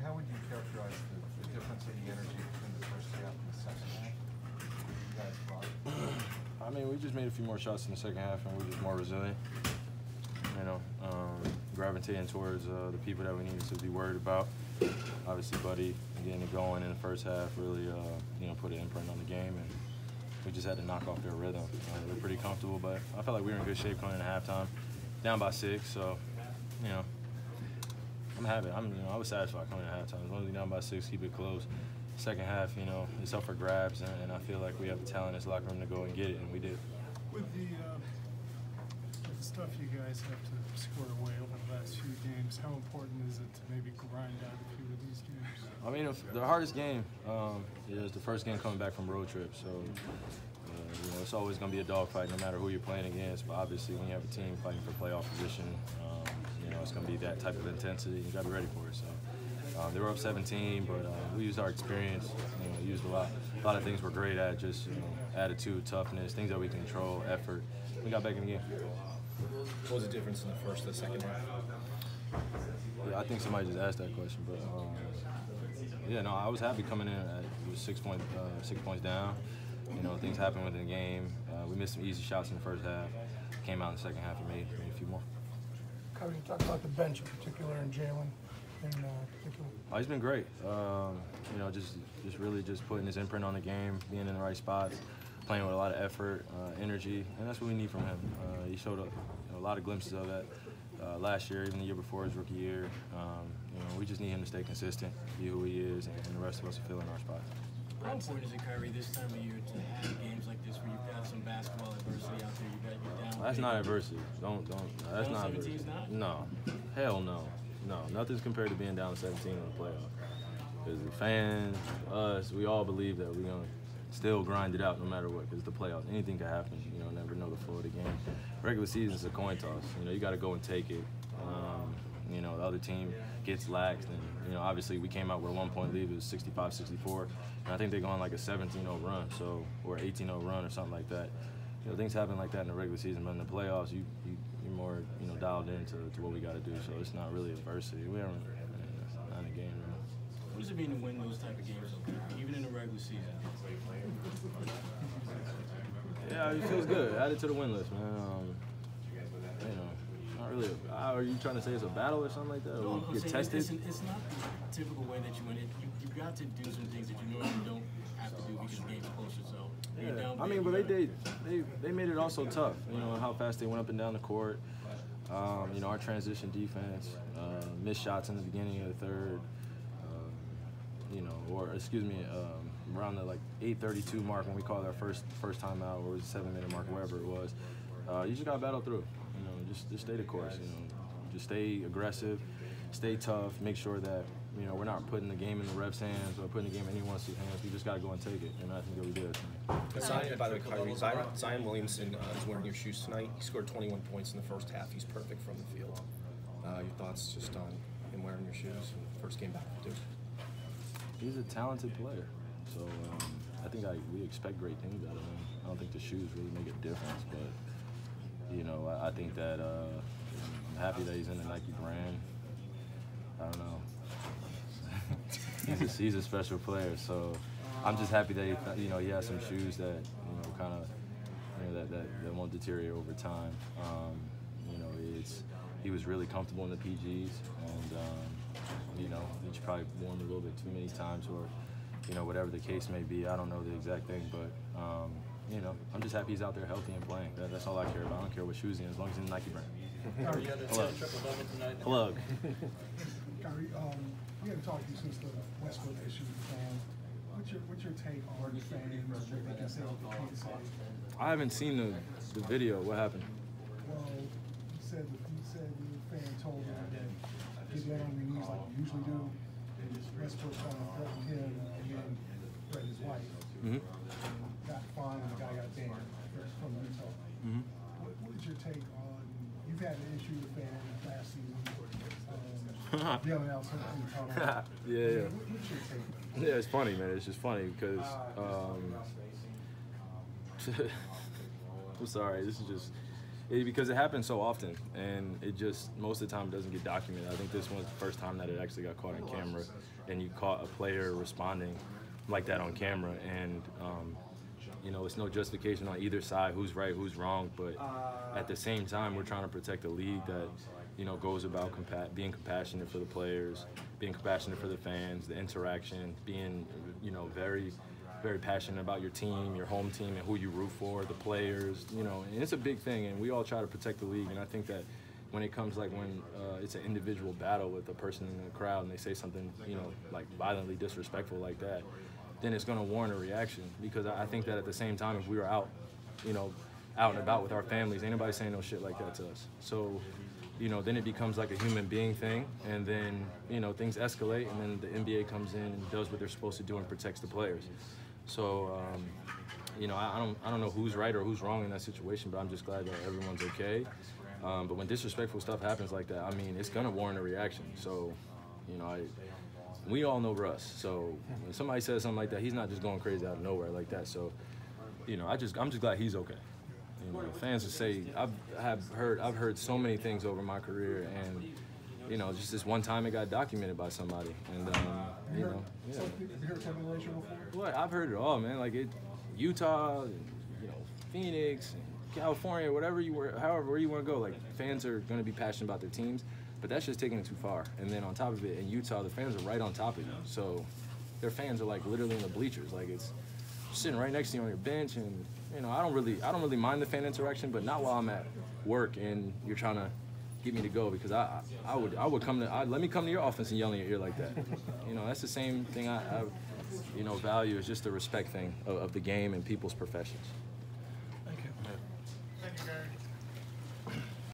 how would you characterize the difference in the energy between the first half and the second half? You guys brought? I mean, we just made a few more shots in the second half, and we're just more resilient. You know, gravitating towards the people that we needed to be worried about. Obviously, Buddy getting it going in the first half really, you know, put an imprint on the game, and we just had to knock off their rhythm. We're pretty comfortable, but I felt like we were in good shape coming into halftime, down by 6. So, you know, I'm happy. I was satisfied coming into halftime. As long as we're down by 6, keep it close. Second half, you know, it's up for grabs, and I feel like we have the talent in this locker room to go and get it, and we did. With the stuff you guys have to square away over the last few games, how important is it to maybe grind out a few of these games? I mean, the hardest game is the first game coming back from road trip. So, you know, it's always going to be a dogfight no matter who you're playing against. But obviously, when you have a team fighting for playoff position, you know, it's going to be that type of intensity. You got to be ready for it. So, they were up 17, but we used our experience. You know, used a lot of things we're great at. Just, you know, attitude, toughness, things that we control, effort. We got back in the game. What was the difference in the first and the second half? Yeah, I think somebody just asked that question, but yeah, no, I was happy coming in. It was 6 points down. You know, things happened within the game. We missed some easy shots in the first half. Came out in the second half and made a few more. Kyrie, you talk about the bench in particular and Jalen in particular. Oh, he's been great. You know, just really putting his imprint on the game, being in the right spots, playing with a lot of effort, energy, and that's what we need from him. He showed a lot of glimpses of that last year, even the year before his rookie year. You know, we just need him to stay consistent, be who he is, and the rest of us will fill in our spots. How important is it, Kyrie, this time of year to have games like this where you've got some basketball adversity out there? You're down. That's not adversity. Don't. That's not adversity. No, hell no. No, nothing's compared to being down 17 in the playoff. Because the fans, us, we all believe that we're gonna still grind it out no matter what, because the playoffs, anything can happen. You know, never know the flow of the game. Regular season's a coin toss. You know, you got to go and take it. You know, the other team gets laxed, and you know, obviously we came out with a 1-point lead. It was 65-64, and I think they're going like a 17-0 run, so or 18-0 run or something like that. You know, things happen like that in the regular season, but in the playoffs, you're more, you know, dialed into what we got to do. So it's not really adversity. We haven't not in a game. Really. What does it mean to win those type of games, even in the regular season? Yeah, it feels good. Add it to the win list, man. You know, not really. Are you trying to say it's a battle or something like that? No, or get tested? It's not the typical way that you win it. You've got to do some things that you normally don't have to do because the game's closer. So yeah, I mean, but they made it also tough. You know, how fast they went up and down the court. You know, our transition defense, missed shots in the beginning of the third. You know, or excuse me, around the like 8:32 mark when we called our first time out, or it was a 7-minute mark, wherever it was. You just gotta battle through. You know, just stay the course. You know, just stay aggressive, stay tough. Make sure that, you know, we're not putting the game in the refs' hands or putting the game in anyone's hands. We just gotta go and take it, and I think that we did. By the way, Kyrie, Zion Williamson is wearing your shoes tonight. He scored 21 points in the first half. He's perfect from the field. Your thoughts just on him wearing your shoes? First game back for Duke. He's a talented player, so I think we expect great things out of him. I don't think the shoes really make a difference, but you know, I think that I'm happy that he's in the Nike brand. I don't know. He's a special player, so I'm just happy that he has some shoes that kind of that won't deteriorate over time. You know, he was really comfortable in the PGs, and you know, he's probably worn a little bit too many times, or you know, whatever the case may be. I don't know the exact thing, but you know, I'm just happy he's out there healthy and playing. That's all I care about. I don't care what shoes he's in, as long as he's in the Nike brand. Plug. Kyrie, we haven't talked to you since the Westbrook issue. What's your take on the fans? What they can say, what they can't say? I haven't seen the video. What happened? Well, he said the fan told him that get down on your knees like you usually do. And Westbrook threatened him and then threatened his wife. Got fined and the guy got banned from Utah. What is your take on? You've had an issue with fans last season. Yelling out something. Yeah. What's your take? Yeah, it's funny, man. It's just funny because I'm sorry. This is just Because it happens so often, and it just most of the time doesn't get documented. I think this one's the first time that it actually got caught on camera, and you caught a player responding like that on camera. And you know, it's no justification on either side, who's right, who's wrong. But at the same time, we're trying to protect a league that, you know, goes about being compassionate for the players, being compassionate for the fans, the interaction, being, you know, very passionate about your team, your home team, and who you root for, the players, you know, and it's a big thing, and we all try to protect the league. And I think that when it comes when it's an individual battle with a person in the crowd and they say something, you know, like violently disrespectful like that, then it's going to warrant a reaction. Because I think that at the same time, if we were out, you know, out and about with our families, ain't nobody saying no shit like that to us. So, you know, then it becomes like a human being thing, and then, you know, things escalate, and then the NBA comes in and does what they're supposed to do and protects the players. So, you know, I don't know who's right or who's wrong in that situation, but I'm just glad that everyone's okay. But when disrespectful stuff happens like that, I mean, it's gonna warrant a reaction. So, you know, we all know Russ. So when somebody says something like that, he's not just going crazy out of nowhere like that. So, you know, I'm just glad he's okay. You know, fans would say I've heard so many things over my career, and you know, just this one time it got documented by somebody, and you know, yeah. Have you heard something racial before? Well, I've heard it all, man. Like Utah, and, you know, Phoenix, and California, however you want to go. Like, fans are going to be passionate about their teams, but that's just taking it too far. And then on top of it, in Utah, the fans are right on top of you, so their fans are like literally in the bleachers. Like, it's sitting right next to you on your bench, and you know, I don't really mind the fan interaction, but not while I'm at work and you're trying to get me to go, because I would come to let me come to your office and yell in your ear like that. You know, that's the same thing I you know, value, is just the respect thing of the game and people's professions.